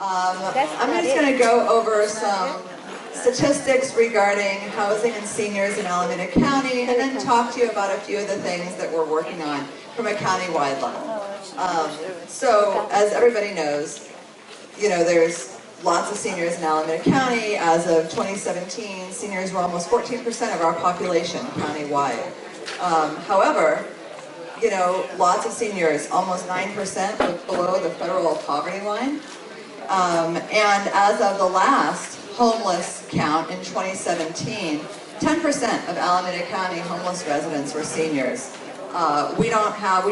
I'm just going to go over some statistics regarding housing and seniors in Alameda County, and then talk to you about a few of the things that we're working on from a county-wide level. So, as everybody knows, there's lots of seniors in Alameda County. As of 2017, seniors were almost 14% of our population county-wide. However, lots of seniors, almost 9% live below the federal poverty line. And as of the last homeless count in 2017, 10% of Alameda County homeless residents were seniors. We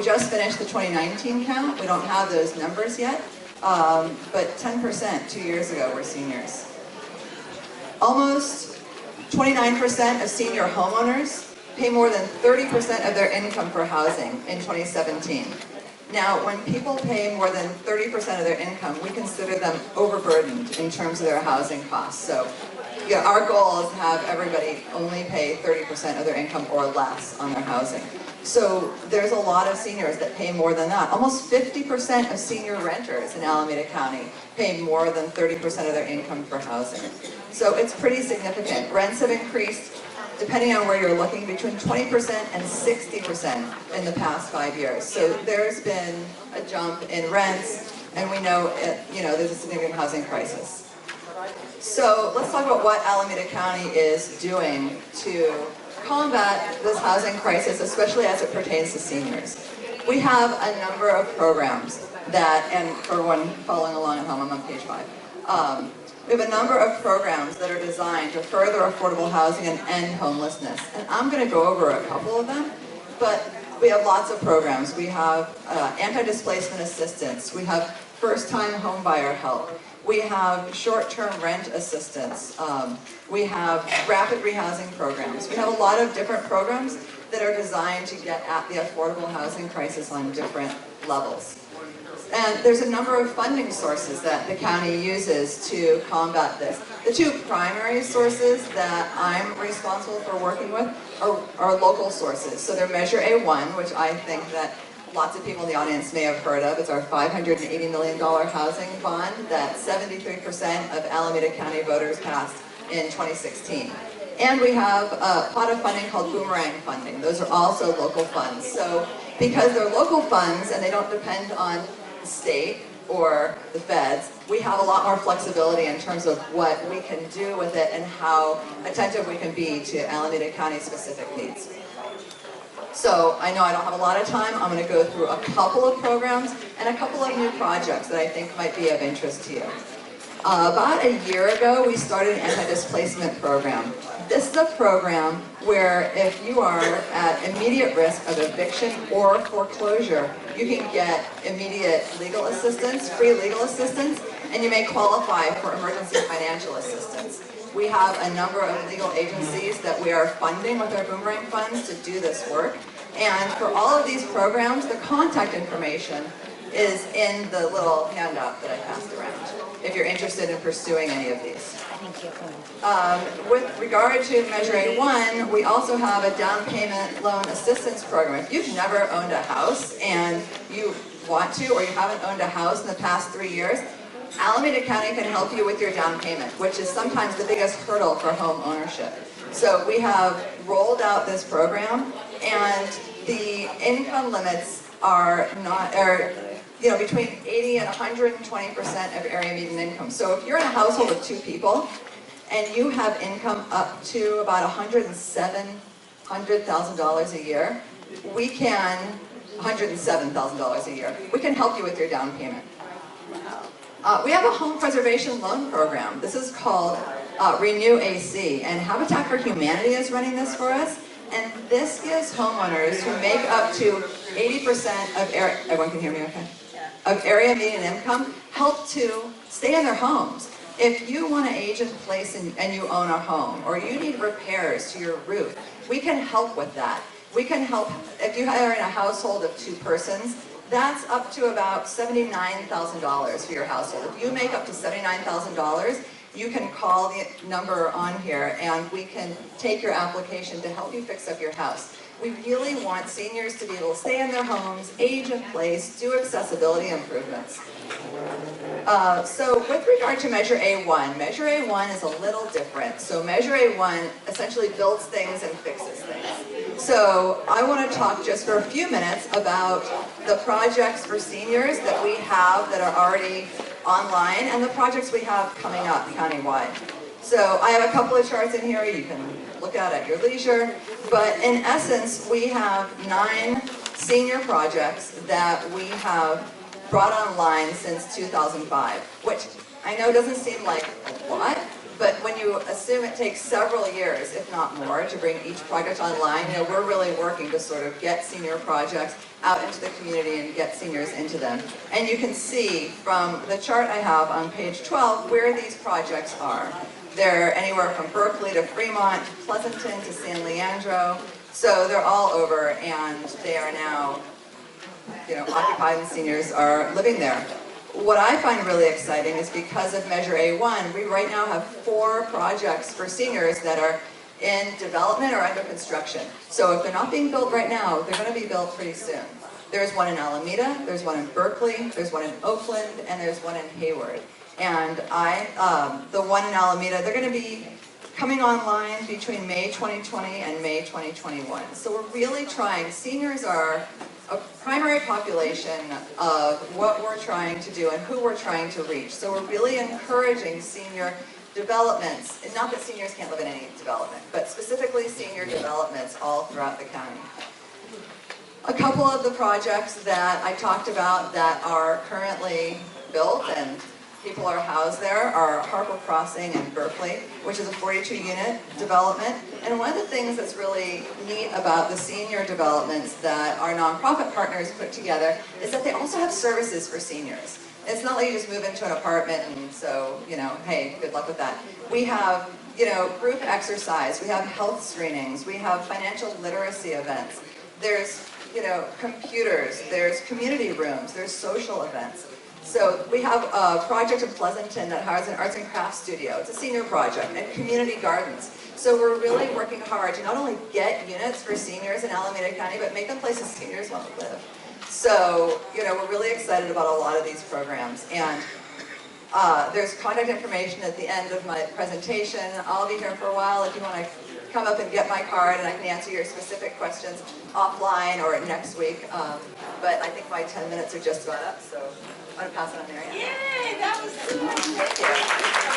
just finished the 2019 count. We don't have those numbers yet, but 10% 2 years ago were seniors. Almost 29% of senior homeowners pay more than 30% of their income for housing in 2017. Now, when people pay more than 30% of their income, we consider them overburdened in terms of their housing costs. So, our goal is to have everybody only pay 30% of their income or less on their housing. So, there's a lot of seniors that pay more than that. Almost 50% of senior renters in Alameda County pay more than 30% of their income for housing. So, it's pretty significant. Rents have increased, depending on where you're looking, between 20% and 60% in the past 5 years. So there's been a jump in rents, and we know there's a significant housing crisis. So let's talk about what Alameda County is doing to combat this housing crisis, especially as it pertains to seniors. We have a number of programs and for everyone following along at home, I'm on page 5. We have a number of programs that are designed to further affordable housing and end homelessness. And I'm going to go over a couple of them, but we have lots of programs. We have anti-displacement assistance. We have first-time home buyer help. We have short-term rent assistance. We have rapid rehousing programs. We have a lot of different programs that are designed to get at the affordable housing crisis on different levels. And there's a number of funding sources that the county uses to combat this. The two primary sources that I'm responsible for working with are local sources. So they're Measure A1, which I think that lots of people in the audience may have heard of. It's our $580 million housing bond that 73% of Alameda County voters passed in 2016. And we have a pot of funding called boomerang funding. Those are also local funds. So because they're local funds and they don't depend on the state or the feds, we have a lot more flexibility in terms of what we can do with it and how attentive we can be to Alameda County specific needs. So I know I don't have a lot of time. I'm going to go through a couple of programs and a couple of new projects that I think might be of interest to you. About a year ago, we started an anti-displacement program. This is a program where if you are at immediate risk of eviction or foreclosure, you can get immediate legal assistance, free legal assistance, and you may qualify for emergency financial assistance. We have a number of legal agencies that we are funding with our boomerang funds to do this work. And for all of these programs, the contact information is in the little handout that I passed around, if you're interested in pursuing any of these. Thank you. With regard to Measure A1, we also have a down payment loan assistance program. If you've never owned a house and you want to, or you haven't owned a house in the past 3 years, Alameda County can help you with your down payment, which is sometimes the biggest hurdle for home ownership. So we have rolled out this program, and the income limits are between 80 and 120% of area median income. So if you're in a household of 2 people and you have income up to about $107,000 a year, $107,000 a year, we can help you with your down payment. We have a home preservation loan program. This is called Renew AC, and Habitat for Humanity is running this for us. And this gives homeowners who make up to 80% of everyone can hear me okay? Of area median income, help to stay in their homes. If you want to age in place and you own a home, or you need repairs to your roof, we can help with that. We can help, if you are in a household of 2 persons, that's up to about $79,000 for your household. If you make up to $79,000, you can call the number on here and we can take your application to help you fix up your house. We really want seniors to be able to stay in their homes, age in place, do accessibility improvements. So with regard to Measure A1, Measure A1 is a little different. So Measure A1 essentially builds things and fixes things. So I want to talk just for a few minutes about the projects for seniors that we have that are already online and the projects we have coming up countywide. So I have a couple of charts in here you can look at your leisure, but in essence we have 9 senior projects that we have brought online since 2005, which I know doesn't seem like a lot, but when you assume it takes several years, if not more, to bring each project online, you know, we're really working to sort of get senior projects out into the community and get seniors into them. And you can see from the chart I have on page 12 where these projects are. They're anywhere from Berkeley to Fremont, to Pleasanton to San Leandro, so they're all over, and they are now, you know, occupied and seniors are living there. What I find really exciting is because of Measure A1, we right now have 4 projects for seniors that are in development or under construction. So if they're not being built right now, they're going to be built pretty soon. There's one in Alameda, there's one in Berkeley, there's one in Oakland, and there's one in Hayward. And the one in Alameda, they're going to be coming online between May 2020 and May 2021. So we're really trying, seniors are a primary population of what we're trying to do and who we're trying to reach. So we're really encouraging senior developments, and not that seniors can't live in any development, but specifically senior developments all throughout the county. A couple of the projects that I talked about that are currently built and people are housed there are Harper Crossing in Berkeley, which is a 42-unit development. And one of the things that's really neat about the senior developments that our nonprofit partners put together is that they also have services for seniors. It's not like you just move into an apartment and so, you know, hey, good luck with that. We have, you know, group exercise, we have health screenings, we have financial literacy events. There's, you know, computers, there's community rooms, there's social events. So we have a project in Pleasanton that has an arts and crafts studio. It's a senior project, and community gardens. So we're really working hard to not only get units for seniors in Alameda County, but make them places seniors want to live. So, you know, we're really excited about a lot of these programs. And there's contact information at the end of my presentation. I'll be here for a while if you want to come up and get my card, and I can answer your specific questions offline or next week. But I think my 10 minutes are just about up, so I'm going to pass it on to Mary Ann. Yay, that was cool. Thank you.